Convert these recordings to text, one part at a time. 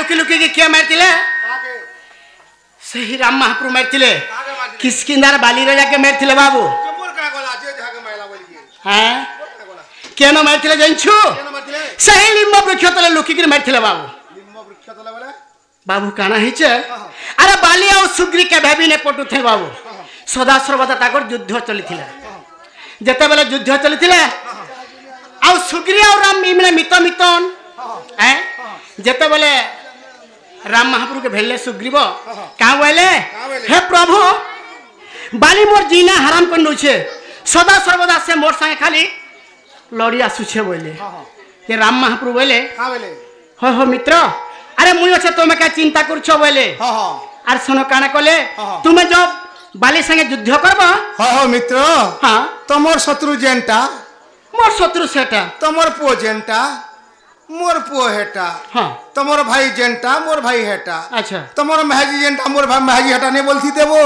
लुकी लुकी के किए मारतिले सही राम महाप्रभु मारतिले किसकिंदार बाली राजा के मारतिले बाबू हां केनो मारतिले जानछु सही लिंब वृक्ष तले लुकी के मारतिले बाबू बाबू काना हिचे अरे बाली और सुग्री के भाभी ने पटु थे बाबू सदा सर्वदा ताकर युद्ध चलीथिला जते बेले युद्ध चलीथिला और सुग्री और राम मिले मितन हैं जते बेले राम महाप्रभु के भेले सुग्रीव का बोले हे प्रभु बाली मोर जीना हराम कर नछे सदा सर्वदा से मोर संगे खाली लड़ी आसुछे बोले ये राम महाप्रभु बोले का बोले हो मित्र अरे मुई अच्छे तुम क्या चिंता करछो बोले अरे सुनो काना कोले तुम जब बाली संगे युद्ध करबो हो मित्र हां तमोर शत्रु जेंटा मोर शत्रु सेटा तमोर पो जेंटा मोर पो हेटा हां तमोर भाई जेंटा मोर भाई हेटा अच्छा तमोर महजी जेंटा मोर भाई महजी हेटा नहीं बोलती देबो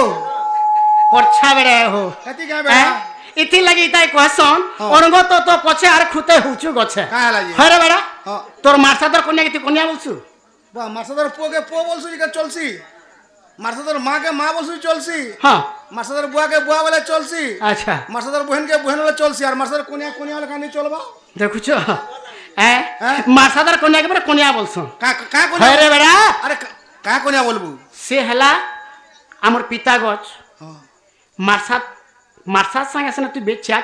परछा बेड़े हो कति का बेड़ा इति लगी ताई कहसन अरंग तो पछे आर खुते हुचु गछे का लागी हरे बेड़ा तोर मारसादर कन्या के कन्या बोलछु बा मारसादर पो के पो बोलछु के चलसी मारसादर मां के मां बोलछु चलसी हां मारसादर बुआ के बुआ वाला चलसी अच्छा मारसादर बहन के बहन वाला चलसी और मारसादर कन्या वाला का नहीं चलबा देखुछो मारसादर कन्या के कन्या बोलछु का कन्या हरे बेड़ा अरे का कन्या बोलबू से हला हमर पिता गछ मारसाद संगे सने तू बेचा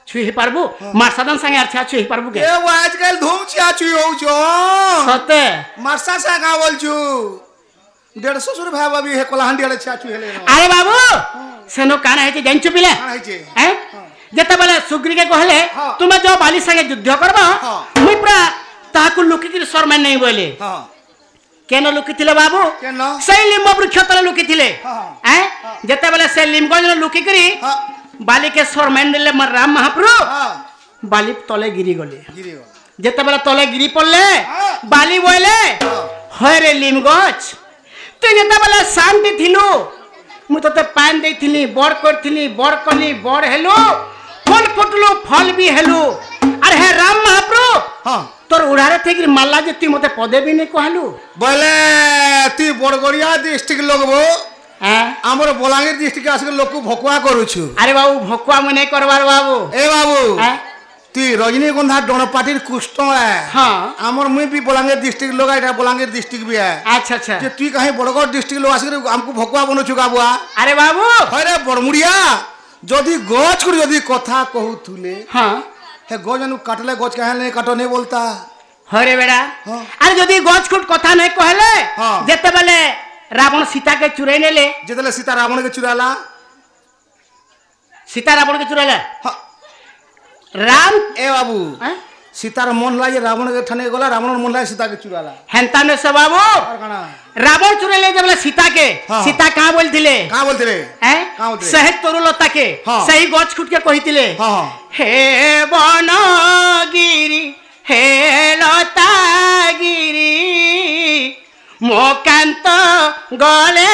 छुई पारबो मारसादन संगे अच्छा छुई पारबो के ए वो आजकल धूम छिया छुई हो जो सते मारसा सा का बोलछु 150 रुपया बाबी हे कोलाहंडी वाले छिया छुई हेले अरे बाबू सेनो काना हेते जानछु पिले हैं जते बेले सुग्री के कहले तुम जो बाली संगे युद्ध करबो मुई पूरा ताकु लुकी के शर्मा नहीं बोले हां केनो लुकी थिले बाबू केनो सही लिंब वृक्ष तले लुकी थिले हैं जते बेले से लिंब गज लुकी करी बाली के शर्मा ले राम महाप्रभु बाली तले गिरी गले जते बेले तले गिरी पड़ले बाली बोले होय रे लिंब गज तू जते बेले शांति थिलु मु तते पान देथिली बड़ करथिली बड़ कली बड़ हेलो फल फुटलो फल भी हेलो अरे हे राम महाप्रभु हां तोर उड़ारे थे कि माला जे तू मते पदे भी नहीं कहलु बोले तू बड़गड़िया डिस्ट्रिक्ट लोगबो हैं हमर बलांगीर डिस्ट्रिक्ट आस लोक को भकुआ करूछु अरे बाबू भकुआ मु नहीं करबार बाबू ए बाबू तू रजनीगंधा डणपाटीर कुष्ठ है हां हमर मुई भी बलांगीर डिस्ट्रिक्ट लोग एटा बलांगीर डिस्ट्रिक्ट भी है अच्छा अच्छा जे तू कहीं बड़गड़ डिस्ट्रिक्ट लोग आस हमको भकुआ बनछु गाबुआ अरे बाबू अरे बड़मुड़िया जदी गछ को जदी कथा कहूथुले हां हे गजनु काटले गछ काहे नहीं काटो नहीं बोलता हरे बेड़ा अरे जदी गछ कुट कथा नहीं कहले जते बेले रावण सीता के चुराई नेले जतले सीता रावण के चुराला सीता रावण के चुराला राम ए बाबू सीतार मन लागे रावण के ठने गला रावण मन लागे सीता के चुराला हेंता में से बाबू रावण चुराले जबले सीता के सीता का बोलथिले हैं सहित तरुलता के सही गछ खुट के कहितिले हे बनगिरी हे लतागिरी मोकांत गले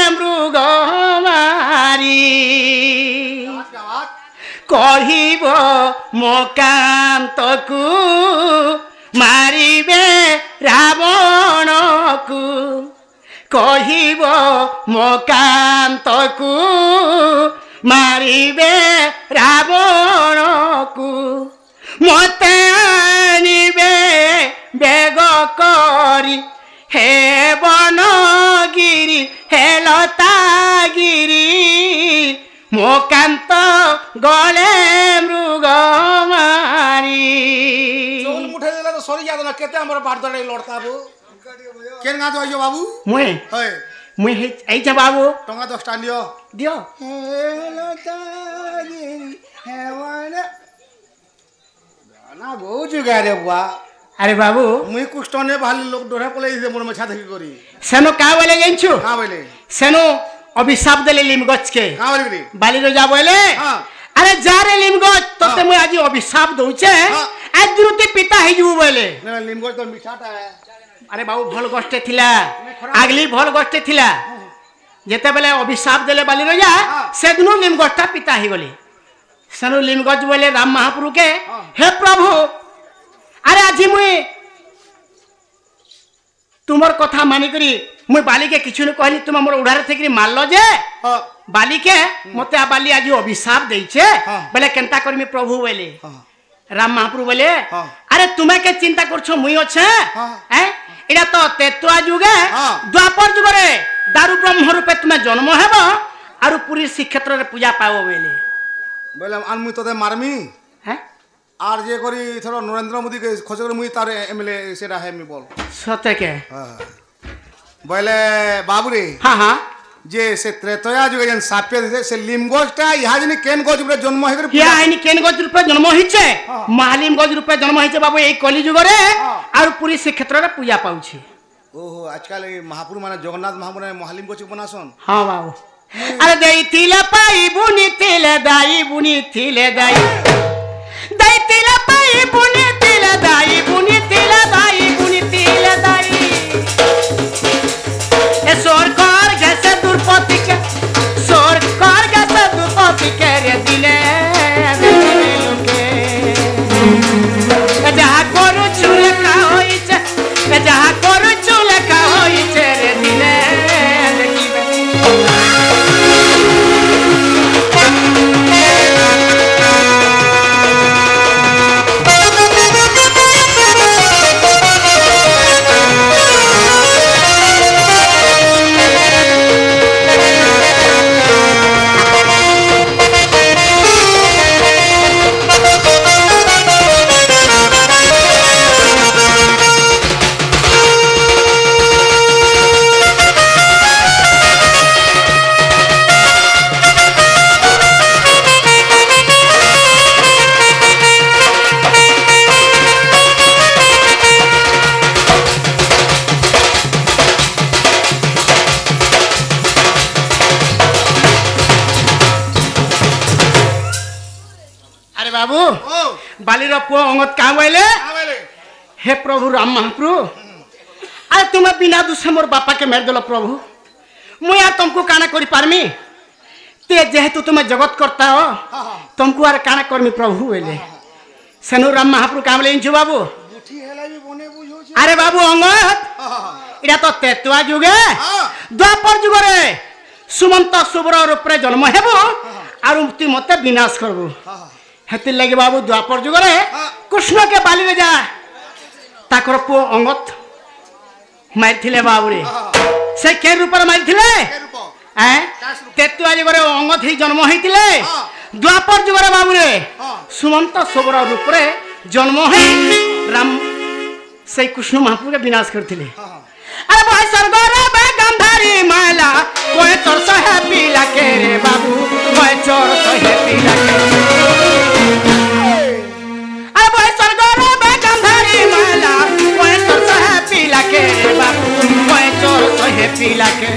मृग मारी कहिब मोकांत को मारिबे रावण को कहिब मोकांत को मारिबे रावण को मते आनिबे बेग करी हे बनगिरी हे लतागिरी मोकांत गले मृग मारी चोल मुठे देला तो सरी जादना केते हमर बारदड़े लड़ताबो केन गा तो बाबू मुए होय मुए आई जा बाबू टंगा 10 टा दियो दियो हे लतागिरी हे वन ना बहु जुगा रे बुआ अरे बाबू मुई कुछ ने भाली लोग डोरा पले से मोर मछा देखि करी सेनो का बोले जानछु का बोले सेनो अभिशाप देले लिमगछ के का बोले बाली रो जा बोले अरे जा रे लिमगछ तते मुई आज अभिशाप दउछे आज दुरुते पिता हे जु बोले ना लिमगछ तो मिठाटा है अरे बाबू भल गष्टे थिला आगली भल गष्टे थिला जेते बेले अभिशाप देले बाली रो जा से दिनो लिमगछटा पिता हे गले सेनो लिमगछ बोले राम महाप्रभु के हे प्रभु अरे आज मुई तुमर कथा मानिकरी मुई बाली के किछु न कहली तुम मोर उड़ारे थेकरी मारलो जे हाँ बाली के मते आ बाली आज अभिशाप देइछे हाँ। बोले केनता करमी प्रभु बोले हाँ राम महाप्रभु बोले हाँ। अरे तुम्हें के चिंता करछो मुई अच्छे हाँ। हैं एडा तो तेतुआ जुगे हाँ। द्वापर जुगरे दारू ब्रह्म रूपे तुम्हें जन्म हेबो आरु पुरी श्रीक्षेत्र रे पूजा पाओ बोले बोले आन मुई तोते मारमी हैं আর যে করি ধরো নরেন্দ্র মোদী কে খোঁজ করে মুই তার এমএলএ সেটা হেমি বল सत्य के বলে বাবুরে हाँ हाँ যে সে ত্রেতয়া যুগে যেন সাপে দিছে সে লিমগজটা ইহা যিনি কেন গজ উপরে জন্ম হই করে क्या आइनी केन गज रूपे जन्म हिचे हाँ। महालिम गज रूपे जन्म हिचे बाबू এই কলি যুগরে हाँ। আর পুরি শ্রীক্ষেত্র রে পূজা পাউছি ওহো আজকাল এই মহাপুর মানে জগন্নাথ মহাপুর মহালিম গজ বনাসন हाँ बाबू अरे दैतिला पाई बुनी तिले दाई बुनी तिले दाई दैतिला पाई बुनी तिले दाई बुनी तिले दाई बुनी तिले दाई ए सरकार गसे दुर्पति के सरकार गसे दुर्पति के रे दिले लोके जहाँ करू चूल का होइछे जहाँ करू चूल का होइछे रे दिले अरे बाबू ও बालीर पुओ अंगत कहाँ बोले বলে हे प्रभु राम महाप्रभु अरे तुम्हें बिना दूसरे मोर बापा के मेर दिल प्रभु मुझे यार तुमको काना करी पारमी ते जेहेतु तुम्हें जगत करता हो तुमको यार काना करमी प्रभु बोले सेनु राम महाप्रभु काम ले इंचु बाबू বুঠি হেলা বি বনে বুঝোছ अरे बाबू अंगत इटा तो तेतुआ जुगे हाँ। द्वापर जुगरे सुमंत सुब्र रूपरे जन्म हेबो आरु तुई मते विनाश करबो हेतिर लगे बाबू द्वापर जुगरे हाँ। कृष्ण के बाली रे जा ताकर पुओ अंगत मारिथिले बाबू रे से के रूप रे मारिथिले কে রূপ हैं तेतुआ जुगरे अंगत ही जन्म होइतिले हाँ। द्वापर जुगरे बाबू रे हाँ। सुमंत सुब्र रूपरे जन्म है राम से कृष्ण महाप्रभु के विनाश करथिले अरे भाई सरगोरे बे गंधारी माला कोई चोर सो है पीला के रे बाबू कोई चोर सो है पीला के अरे भाई सरगोरे बे गंधारी माला कोई चोर सो है पीला के रे बाबू कोई चोर सो है पीला के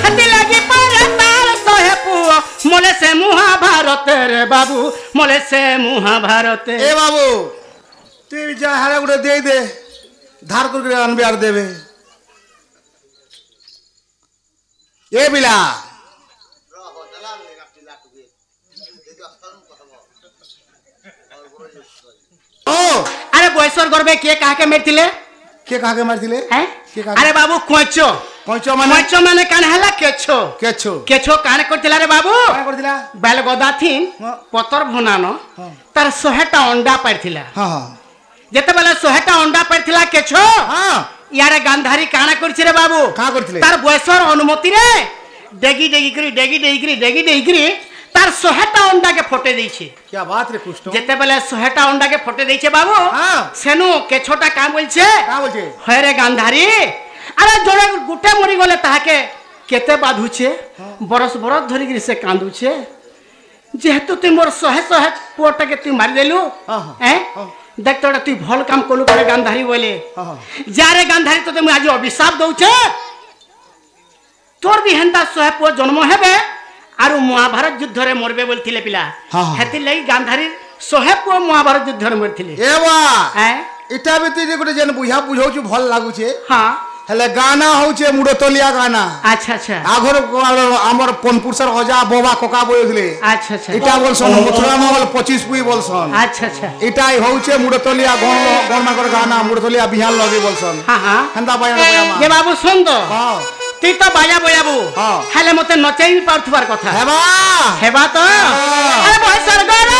हती लगी पर ताल सो है पुओ मोले से महाभारत रे बाबू मोले से महाभारत এ বাবু তুই যা হারা গুলো দেই দে ধার করে আনবে আর দেবে এ বিলা ও अरे बयसर गर्भे के कहा के मेरथिले কে কাকে মারছিলে हैं के कहा अरे बाबू कोचो কইছ মানে कोचो माने कान हला केछो কেছো केछो कान करथिला रे बाबू কাকে করছিলা बैल गदा थिन हाँ। पतर भुनानो हाँ। तार 100टा अंडा पारथिला হ্যাঁ হ্যাঁ जेते बेला 100टा अंडा पारथिला केछो হ্যাঁ यारे गांधारी काना करछि रे बाबू का করছিলে तार बयसर अनुमति रे डेगी डेगी करी तार 100टा अंडा के फटे देछि क्या बात रे कृष्ण जेते बेला 100टा अंडा के फटे देछि बाबू हाँ। सेनु केछोटा काम बोलछे का বলছে हरे गांधारी अरे जोड़े गुटे मरी गले ताके केते बाधुछे बरस बरस धरिक से कांदुछे जेहेतु तुम मोर 100 पुअटा के तू मारि देलु हाँ, हैं हाँ। देख तोड़ा तू भल काम कोलु करे गांधारी बोले हाँ। जारे गांधारी तो तुम आज अभिशाप दउछे तोर भी हेंता 100 पुअ जन्म हेबे आरु महाभारत युद्ध रे मरबे बोलथिले पिला हाँ, हाँ। हेति लई गांधारी 100 पुअ महाभारत युद्ध रे मरथिले এ বা हैं এটা भी तुझे गोटे जेन बुझा बुझाउछु भल लागुछे हां ହେଲେ ଗାନା ହଉଛେ ମୁଡତଲିଆ ଗାନା আচ্ছা আচ্ছা ଆଗର ଆମର ପନପୁରସର ଅଜା ବୋବା କକା ବଇଥିଲେ আচ্ছা আচ্ছা এটা বলছন মথুরা মহল 25 পুই বলছন আচ্ছা আচ্ছা এটা হউছে মুডতলিয়া গণ মাকর গানা মুডতলিয়া বিহান লগে বলছন হ্যাঁ হ্যাঁ হেন্তা বায়া বায়া যে বাবু শুন তো হ্যাঁ তুই তো বাজা বয়াবু হ্যাঁ। হেলে মতে নচাই পারথুবার কথা হেবা হেবা তো আরে বয়সর গরে